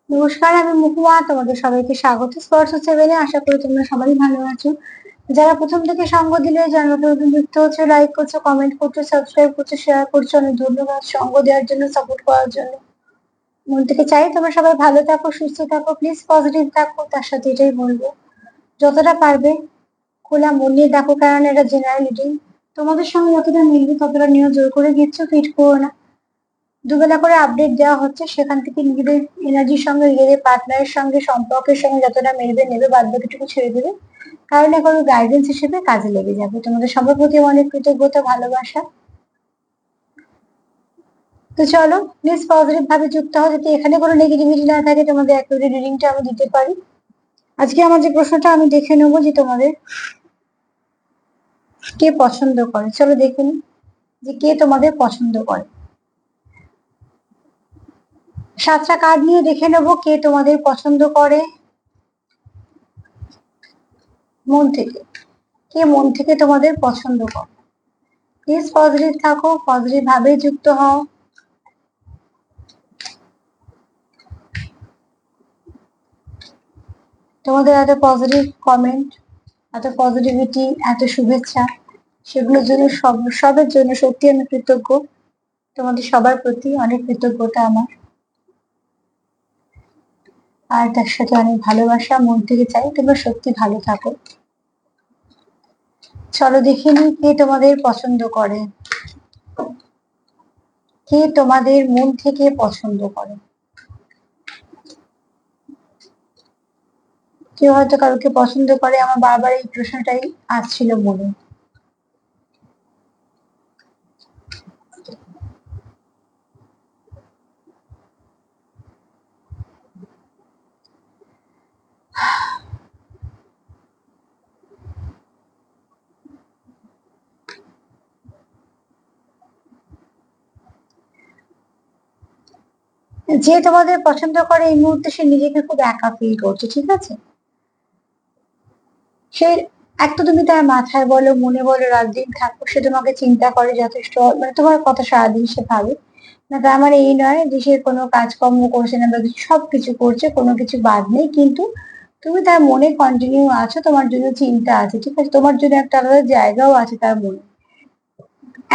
নমস্কার, আমি মহুয়া। তোমাদের সবাইকে স্বাগত স্পর্শ সেভেনে। আশা করি তোমরা সবাই ভালো আছো। যারা প্রথম থেকে সঙ্গ দিলে, যারা নতুন নতুন যুক্ত হচ্ছে, লাইক করছো, কমেন্ট করছো, সাবস্ক্রাইব করছো, শেয়ার করছো, অনেক ধন্যবাদ সঙ্গ দেওয়ার জন্য, সাপোর্ট করার জন্য। মন থেকে চাই তোমরা সবাই ভালো থাকো, সুস্থ থাকো, প্লিজ পজিটিভ থাকো। তার সাথে এটাই বলবো, যতটা পারবে খোলা মন নিয়ে দেখো, কারণ এটা জেনারেল রিডিং। তোমাদের সঙ্গে যতটা মিলবে ততটা নিয়ে জোর করে দিচ্ছ, ফিট করো না। দুবেলা করে আপডেট দেওয়া হচ্ছে, সেখান থেকে নিজেদের এনার্জির সঙ্গে, নিজেদের পার্টনারের সঙ্গে, সম্পর্কের সঙ্গে যতটা মিলবে নেবে, বাদ বাকিটুকু ছেড়ে দেবে। কারণ না কারো গাইডেন্স হিসেবে কাজে লেগে যাবে। তোমাদের সবার প্রতি অনেক কৃতজ্ঞতা, ভালোবাসা। তো চলো, প্লিজ পজিটিভ ভাবে যুক্ত হও, যাতে এখানে কোনো নেগেটিভিটি না থাকে, তোমাদের অ্যাকুরেট রিডিংটা আমি দিতে পারি। আজকে আমার যে প্রশ্নটা আমি দেখে নেবো যে তোমাদের কে পছন্দ করে। চলো দেখে নিই যে কে তোমাদের পছন্দ করে। 7টা কার্ড নিয়ে দেখে নেবো কে তোমাদের পছন্দ করে মন থেকে। কে মন থেকে তোমাদের পছন্দ করে। প্লিজ পজিটিভ থাকো, পজিটিভ ভাবে যুক্ত হও। তোমাদের এত পজিটিভ কমেন্ট, এত পজিটিভিটি, এত শুভেচ্ছা, সেগুলোর জন্য সবের জন্য সত্যি আমি কৃতজ্ঞ। তোমাদের সবার প্রতি অনেক কৃতজ্ঞতা আমার। আর তার সাথে অনেক ভালোবাসা। মন থেকে চাই তোমরা সত্যি ভালো থাকো। চলো দেখে নিই কে তোমাদের পছন্দ করে, কে তোমাদের মন থেকে পছন্দ করে। কেউ হয়তো কাউকে পছন্দ করে, আমার বারবার এই প্রশ্নটাই আসছিল মনে। যে তোমাদের পছন্দ করে এই মুহূর্তে সে নিজেকে খুব একা ফিল করছে, ঠিক আছে। সে এক তো তুমি তার মাথায় বলো, মনে বলো, রাত দিন থাকো, সে তোমাকে চিন্তা করে যথেষ্ট, মানে তোমার কথা সারাদিন সে ভাবে। না, তার মানে এই নয় যে সে কোনো কাজকর্ম করছে না বা সবকিছু করছে, কোনো কিছু বাদ নেই, কিন্তু তুমি তার মনে কন্টিনিউ আছো, তোমার জন্য চিন্তা আছে, ঠিক আছে, তোমার জন্য একটা আলাদা জায়গাও আছে তার মনে।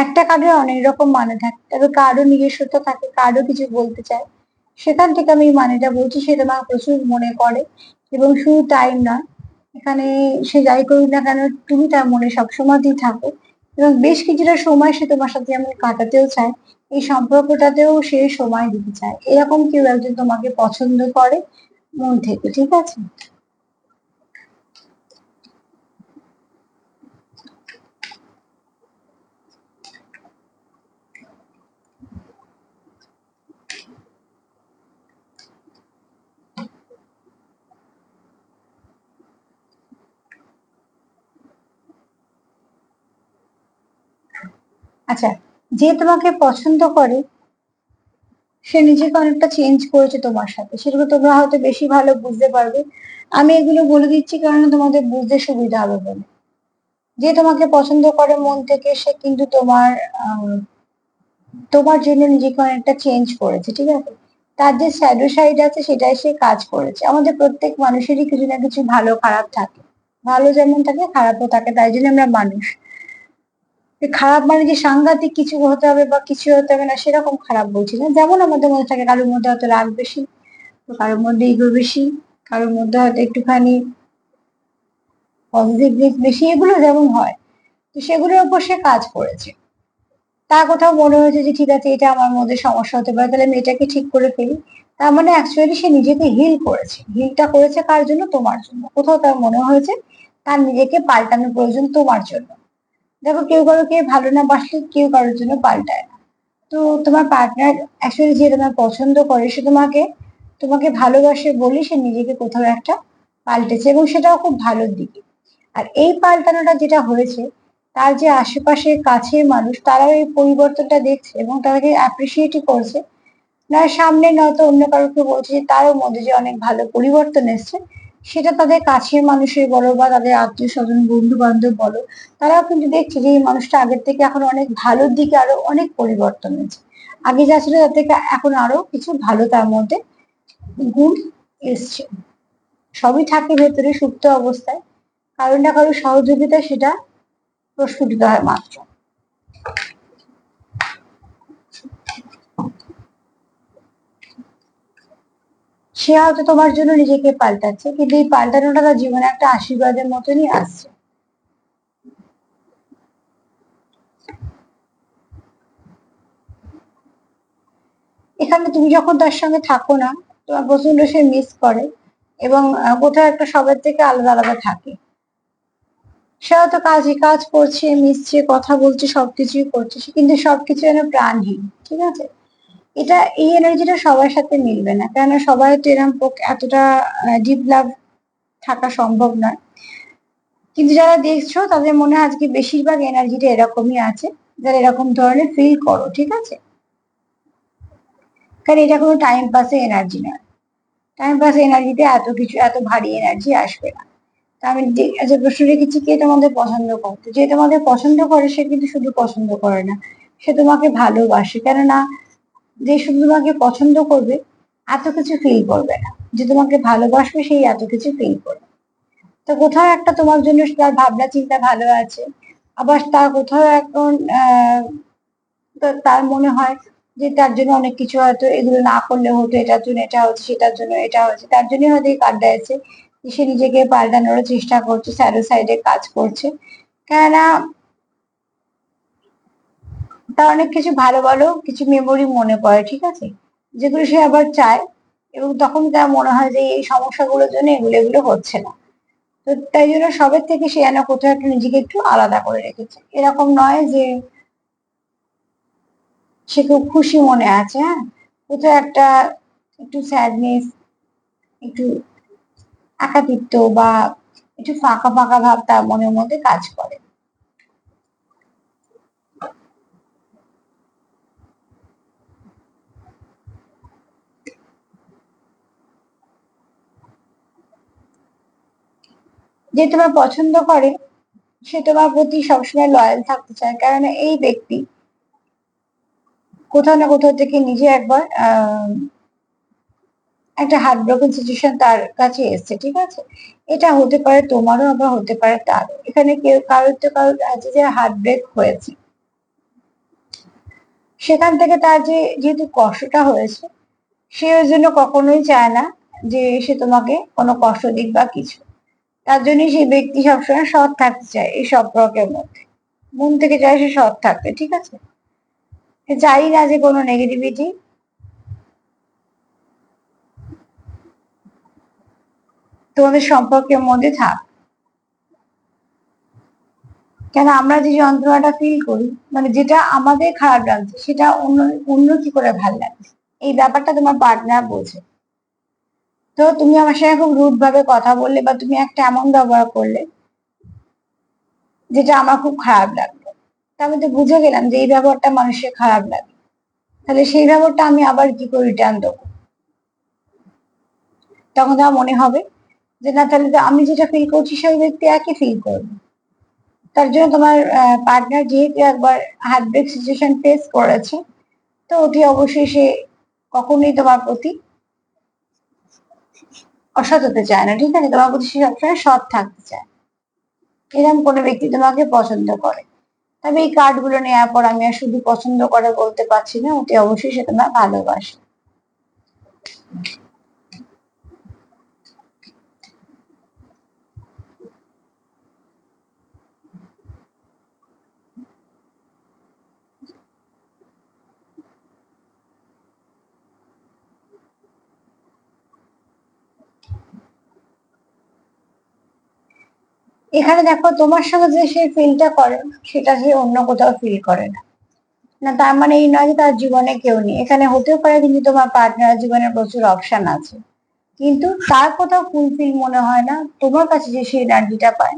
একটা কার্ডের অনেক রকম মানে থাকে, তবে কারো নিজস্বতা থাকে, কারো কিছু বলতে চায়। সেখান থেকে আমি এই মানেটা বলছি, সে তোমার প্রচুর মনে করে। এবং শুধু টাইম না, এখানে সে যাই করুক না কেন, তুমি তার মনে সবসময়তেই থাকো। এবং বেশ কিছুটা সময় সে তোমার সাথে যেমন কাটাতেও চায়, এই সম্পর্কটাতেও সে সময় দিতে চায়। এরকম কেউ একজন তোমাকে পছন্দ করে মন থেকে, ঠিক আছে। আচ্ছা, যে তোমাকে পছন্দ করে সে নিজেকে অনেকটা চেঞ্জ করেছে তোমার সাথে, সেগুলো তোমরা হয়তো বেশি ভালো বুঝতে পারবে। আমি এগুলো বলে দিচ্ছি কারণ তোমাদের বুঝতে সুবিধা হবে বলে। যে তোমাকে পছন্দ করে মন থেকে, সে কিন্তু তোমার জন্য নিজেকে অনেকটা চেঞ্জ করেছে, ঠিক আছে। তার যে শ্যাডো সাইড আছে সেটাই সে কাজ করেছে। আমাদের প্রত্যেক মানুষেরই কিছু না কিছু ভালো খারাপ থাকে, ভালো যেমন থাকে খারাপও থাকে, তাই জন্য আমরা মানুষ। যে খারাপ মানে যে সাংঘাতিক কিছু হতে হবে বা কিছু হতে হবে না, সেরকম খারাপ বলছি না। যেমন আমাদের মধ্যে থাকে, কারোর মধ্যে হয়তো রাগ বেশি, তো কারোর মধ্যে ইগো বেশি, কারোর মধ্যে হয়তো একটুখানি পজিটিভনেস বেশি, এগুলো যেমন হয়, তো সেগুলোর উপর সে কাজ করেছে। তার কোথাও মনে হয়েছে যে ঠিক আছে, এটা আমার মধ্যে সমস্যা হতে পারে, তাহলে আমি এটাকে ঠিক করে ফেলি। তার মানে অ্যাকচুয়ালি সে নিজেকে হিল করেছে। হিলটা করেছে কার জন্য? তোমার জন্য। কোথাও তার মনে হয়েছে তার নিজেকে পাল্টানোর প্রয়োজন তোমার জন্য। দেখো, কেউ কারোকে ভালো না বাসলে কেউ কারোর জন্য পাল্টায় না। তো তোমার পার্টনার অ্যাকচুয়ালি যে তোমার পছন্দ করে, সে তোমাকে তোমাকে ভালোবাসে বলে সে নিজেকে কোথাও একটা পাল্টেছে, এবং সেটাও খুব ভালোর দিকে। আর এই পাল্টানোটা যেটা হয়েছে, তার যে আশেপাশের কাছের মানুষ, তারাও এই পরিবর্তনটা দেখছে এবং তাদেরকে অ্যাপ্রিসিয়েটই করছে। না সামনে নয়তো অন্য কারোকে বলছে যে তারও মধ্যে যে অনেক ভালো পরিবর্তন এসছে, সেটা তাদের কাছের মানুষের বলো বা তাদের আত্মীয় স্বজন, বন্ধু বান্ধব বলো, তারাও কিন্তু দেখছে যে এই মানুষটা আগের থেকে এখন অনেক ভালোর দিকে, আরো অনেক পরিবর্তন হয়েছে। আগে যা ছিল তার থেকে এখন আরো কিছু ভালো তার মধ্যে গুণ এসছে, সবই থাকে ভেতরে সুপ্ত অবস্থায়, কারো না কারো সহযোগিতা সেটা প্রস্ফুটিত হয় মাত্র। সে হয়তো তোমার জন্য নিজেকে পাল্টাচ্ছে, কিন্তু এই পাল্টানোটা তার জীবনে একটা আশীর্বাদের মতনই আসছে। এখানে তুমি যখন তার সঙ্গে থাকো না, তোমার প্রচন্ড সে মিস করে, এবং কোথাও একটা সবার থেকে আলাদা আলাদা থাকে। সে হয়তো কাজ করছে, মিশছে, কথা বলছে, সবকিছুই করছে, সে কিন্তু সবকিছু যেন প্রাণহীন। ঠিক আছে, এটা এই এনার্জিটা সবার সাথে মিলবে না, কেননা সবাই তো এরকম এতটা ডিপ লাভ থাকা সম্ভব নয়। কিন্তু যারা দেখছো তাদের মনে হয় আজকে বেশিরভাগ এনার্জিটা এরকমই আছে, যারা এরকম ধরনের ফিল করো। ঠিক আছে, কারণ এটা কোনো টাইম পাসে এনার্জি নয়। টাইম পাস এনার্জিতে এত কিছু, এত ভারী এনার্জি আসবে না। তা আমি যে প্রশ্ন রেখেছি, কে তোমাদের পছন্দ করতো, যে তোমাদের পছন্দ করে সে কিন্তু শুধু পছন্দ করে না, সে তোমাকে ভালোবাসে। কেননা যে শুধু তোমাকে পছন্দ করবে এত কিছু ফিল করবে না, যে তোমাকে ভালোবাসবে সেই এত কিছু ফিল করবে। তো কোথাও একটা তোমার জন্য তার ভাবনা চিন্তা ভালো আছে, আবার তার কোথাও এখন তার মনে হয় যে তার জন্য অনেক কিছু হয়তো এগুলো না করলে হতো, এটার জন্য এটা হচ্ছে, সেটার জন্য এটা হচ্ছে, তার জন্য হয়তো এই কার্ডটা আছে। সে নিজেকে পাল্টানোর চেষ্টা করছে, স্যাডো সাইডে কাজ করছে, কেননা তার অনেক কিছু ভালো ভালো কিছু মেমোরি মনে পড়ে। ঠিক আছে, যেগুলো সে আবার চায়, এবং তখন তার মনে হয় যে এই সমস্যাগুলোর জন্য এগুলো এগুলো হচ্ছে না। তো তাই জন্য সবের থেকে সে যেন কোথাও একটা নিজেকে একটু আলাদা করে রেখেছে। এরকম নয় যে সে খুব খুশি মনে আছে, হ্যাঁ, কোথাও একটা একটু স্যাডনেস, একটু একাকিত্ব, বা একটু ফাঁকা ফাঁকা ভাব তার মনের মধ্যে কাজ করে। যে তোমার পছন্দ করে সে তোমার প্রতি সবসময় লয়াল থাকতে চায়, কারণ এই ব্যক্তি কোথাও না কোথাও থেকে নিজে একবার একটা হার্ট ব্রোকেন সিচুয়েশন তার কাছে এসছে। ঠিক আছে, এটা হতে পারে তোমারও, আবার হতে পারে তারও। এখানে কেউ কারোর তো কারোর আছে যে হার্ট ব্রেক হয়েছে, সেখান থেকে তার যে যেহেতু কষ্টটা হয়েছে, সে ওই জন্য কখনোই চায় না যে সে তোমাকে কোনো কষ্ট দিক বা কিছু। তার জন্য সেই ব্যক্তি সবসময় সৎ থাকতে চায় এই সম্পর্কের মধ্যে, মন থেকে চায় সে সৎ থাকতে। ঠিক আছে, সে চাই না যে কোনো নেগেটিভিটি তোমাদের সম্পর্কের মধ্যে থাক। কেন আমরা যে যন্ত্রণাটা ফিল করি, মানে যেটা আমাদের খারাপ লাগছে সেটা অন্য অন্য কি করে ভালো লাগছে, এই ব্যাপারটা তোমার পার্টনার বোঝে। তো তুমি আমার সঙ্গে খুব রুড ভাবে কথা বললে, বা তুমি একটা এমন ব্যবহার করলে যেটা আমার খুব খারাপ লাগলো, তা আমি তো বুঝে গেলাম যে এই ব্যবহারটা মানুষের খারাপ লাগে, তাহলে সেই ব্যবহারটা আমি আবার কি করে রিটার্ন দেবো। তখন তোমার মনে হবে যে না, তাহলে তো আমি যেটা ফিল করছি সেই ব্যক্তি একই ফিল করবে। তার জন্য তোমার পার্টনার যেহেতু একবার হার্ট ব্রেক সিচুয়েশন ফেস করেছে, তো অতি অবশ্যই সে কখনোই তোমার প্রতি অসৎ হতে চায় না। ঠিক আছে, তোমার প্রতি সে সবসময় সৎ থাকতে চায়। এরকম কোনো ব্যক্তি তোমাকে পছন্দ করে। তবে এই কার্ড গুলো নেওয়ার পর আমি আর শুধু পছন্দ করে বলতে পারছি না, অতি অবশ্যই সে তোমার ভালোবাসে। এখানে দেখো, তোমার সঙ্গে যে সে ফিলটা করে সেটা সে অন্য কোথাও ফিল করে না। না তার মানে এই নয় যে তার জীবনে কেউ নেই, এখানে হতেও পারে কিন্তু তোমার পার্টনার জীবনে প্রচুর অপশন আছে, কিন্তু তার কোথাও ফুলফিল মনে হয় না তোমার কাছে যে সে এনার্জিটা পায়,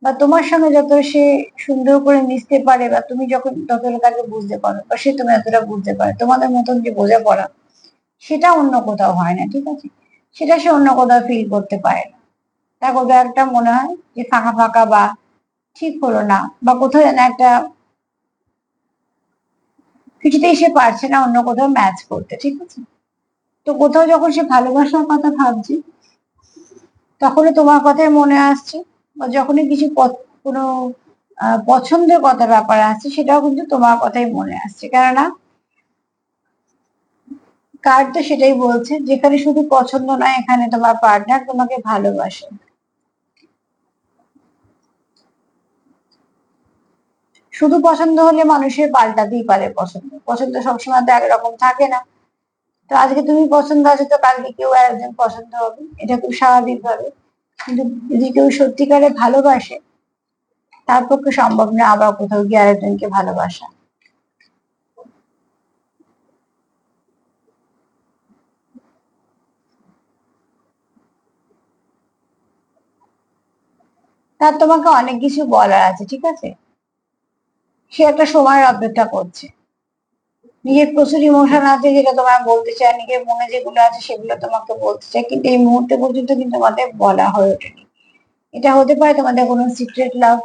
বা তোমার সঙ্গে যত সে সুন্দর করে মিশতে পারে, বা তুমি যখন যতটা তাকে বুঝতে পারো, বা সে তুমি এতটা বুঝতে পারে, তোমাদের মতন যে বোঝাপড়া সেটা অন্য কোথাও হয় না। ঠিক আছে, সেটা সে অন্য কোথাও ফিল করতে পারে না। তার কোথাও একটা মনে হয় যে ফাঁকা ফাঁকা, বা ঠিক হলো না, বা কোথাও যেন একটা কিছুতেই সে পারছে না অন্য কোথাও ম্যাচ করতে। ঠিক আছে, তো কোথাও যখন সে ভালোবাসার কথা ভাবছে তখনই তোমার কথাই মনে আসছে, বা যখনই কিছু কোনো পছন্দের কথা ব্যাপার আসছে সেটাও কিন্তু তোমার কথাই মনে আসছে। কেননা কার্ড তো সেটাই বলছে, যেখানে শুধু পছন্দ নয়, এখানে তোমার পার্টনার তোমাকে ভালোবাসে। শুধু পছন্দ হলে মানুষের পাল্টাতেই পারে পছন্দ, পছন্দ সবসময় তো একরকম থাকে না। তো আজকে তুমি পছন্দ আছে, তো কালকে কেউ আর একজন পছন্দ হবে, এটা খুব স্বাভাবিক ভাবে। কিন্তু যদি কেউ সত্যিকারে ভালোবাসে, তার পক্ষে সম্ভব না আবার কোথাও গিয়ে আরেকজনকে ভালোবাসা। তার তোমাকে অনেক কিছু বলার আছে, ঠিক আছে? সে একটা সময়ের অপেক্ষা করছে। নিজের প্রচুর ইমোশন আছে যেটা তোমায় বলতে চায়, নিজের মনে যেগুলো আছে সেগুলো তোমাকে বলতে চায়, কিন্তু এই মুহূর্তে পর্যন্ত কিন্তু তোমাদের বলা হয়ে ওঠেনি। এটা হতে পারে তোমাদের কোনো সিক্রেট লাভ,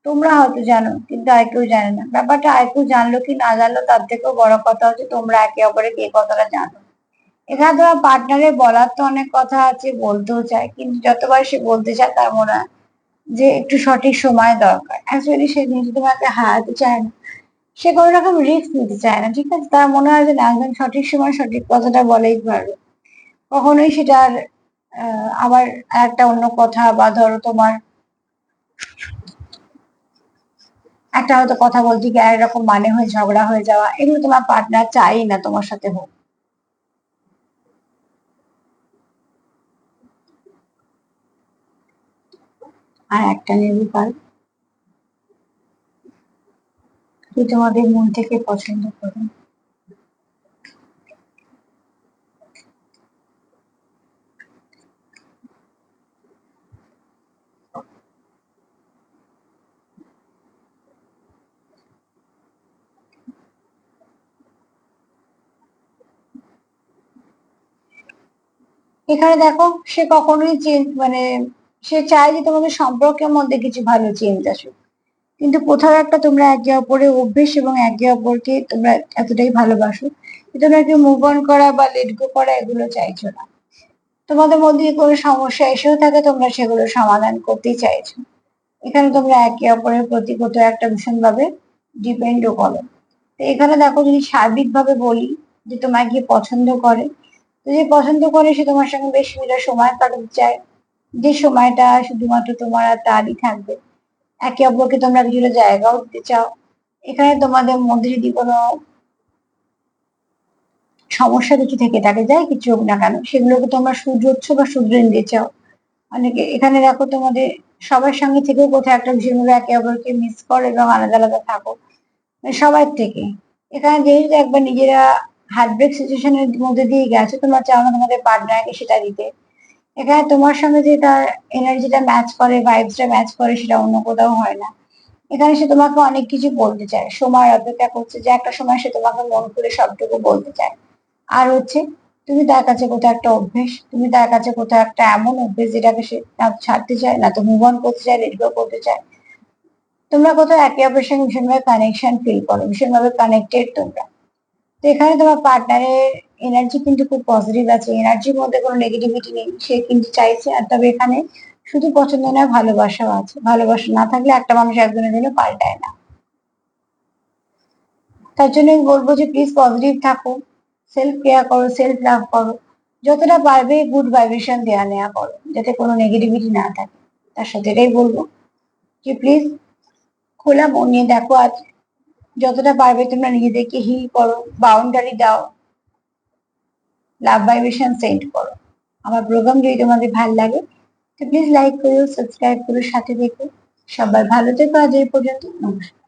তোমরা হয়তো জানো কিন্তু আর কেউ জানে না। ব্যাপারটা আর কেউ জানলো কি না জানলো, তার থেকেও বড় কথা হচ্ছে তোমরা একে অপরে কে কতটা জানো। এখানে তোমার পার্টনারের বলার তো অনেক কথা আছে, বলতেও চায়, কিন্তু যতবার সে বলতে চায় তার মনে হয় যে একটু সঠিক সময় দরকার। অ্যাকচুয়ালি সে নিজে তোমাকে হারাতে চায় না, সে কোনো রকম রিস্ক নিতে চায় না, ঠিক আছে? তার মনে হয় যে না, একদম সঠিক সময় সঠিক কথাটা বলেই পারবে। কখনোই সেটার আবার একটা অন্য কথা, বা ধরো তোমার একটা হয়তো কথা বলতে গিয়ে এরকম মানে হয়ে ঝগড়া হয়ে যাওয়া, এগুলো তোমার পার্টনার চাই না তোমার সাথে হোক। আর একটা নির্বিকার, কি তোমাদের মন থেকে পছন্দ করে। এখানে দেখো, সে কখনোই চেঞ্জ মানে সে চায় যে তোমাদের সম্পর্কের মধ্যে কিছু ভালো চেঞ্জ আসুক, কিন্তু কোথাও একটা তোমরা একে অপরের অভ্যেস এবং একে অপরকে তোমরা এতটাই ভালোবাসো যে তোমরা কেউ মুভ অন করা বা লেট গো করা এগুলো চাইছো না। তোমাদের মধ্যে কোনো সমস্যা এসেও থাকে, তোমরা সেগুলো সমাধান করতেই চাইছো। এখানে তোমরা একে অপরের প্রতি কোথাও একটা ভীষণ ভাবে ডিপেন্ডও করো। তো এখানে দেখো, যদি সার্বিক ভাবে বলি যে তোমায় কি পছন্দ করে, তো যে পছন্দ করে সে তোমার সঙ্গে বেশ কিছুটা সময় কাটাতে চায়, যে সময়টা শুধুমাত্র তোমার আর তারই থাকবে। একে অপরকে তোমরা কিছুটা জায়গাও দিতে চাও। এখানে তোমাদের মধ্যে যদি কোনো সমস্যা কিছু থেকে থাকে, যাই কিছু হোক না কেন, সেগুলোকে তোমরা শুধরোচ্ছ বা শুধরে নিতে চাও। অনেকে এখানে দেখো তোমাদের সবার সঙ্গে থেকেও কোথাও একটা ভীষণভাবে একে অপরকে মিস করো এবং আলাদা আলাদা থাকো, মানে সবার থেকে। এখানে যেহেতু একবার নিজেরা হার্ট ব্রেক সিচুয়েশনের মধ্যে দিয়ে গেছে, তোমরা চাও না তোমাদের পার্টনারকে সেটা দিতে। এখানে তোমার সঙ্গে যে তার এনার্জিটা ম্যাচ করে, ভাইবসটা ম্যাচ করে, সেটা অন্য কোথাও হয় না। এখানে সে তোমাকে অনেক কিছু বলতে চায়, সময় অপেক্ষা করছে যে একটা সময় সে তোমাকে মন খুলে সবটুকু বলতে চায়। আর হচ্ছে, তুমি তার কাছে কোথাও একটা অভ্যেস, তুমি তার কাছে কোথাও একটা এমন অভ্যেস যেটাকে সে না ছাড়তে চায়, না তো মুভ অন করতে চায়, লেট গো করতে চায়। তোমরা কোথাও একে অপরের সঙ্গে ভীষণভাবে কানেকশন ফিল করো, ভীষণভাবে কানেক্টেড তোমরা। তো এখানে তোমার পার্টনারের এনার্জি কিন্তু খুব পজিটিভ আছে, এনার্জির মধ্যে কোনো নেগেটিভিটি নেই, সে কিন্তু চাইছে। আর তবে এখানে শুধু পছন্দ নয়, ভালোবাসাও আছে। ভালোবাসা না থাকলে একটা মানুষ একজনের জন্য পাল্টায় না। তার জন্য আমি বলবো যে প্লিজ পজিটিভ থাকো, সেলফ কেয়ার করো, সেলফ লাভ করো, যতটা পারবে গুড ভাইব্রেশন দেওয়া নেওয়া করো, যাতে কোনো নেগেটিভিটি না থাকে। তার সাথে এটাই বলবো যে প্লিজ খোলা মন নিয়ে দেখো, আজ যতটা পারবে তোমরা নিজেদেরকে হিল করো, বাউন্ডারি দাও, লাভ ভাইব্রেশন সেন্ড করো। আমার প্রোগ্রাম যদি তোমাদের ভালো লাগে তো প্লিজ লাইক করো, সাবস্ক্রাইব করো, সাথে দেখো। সবাই ভালো থেকো, আজ এই পর্যন্ত, নমস্কার।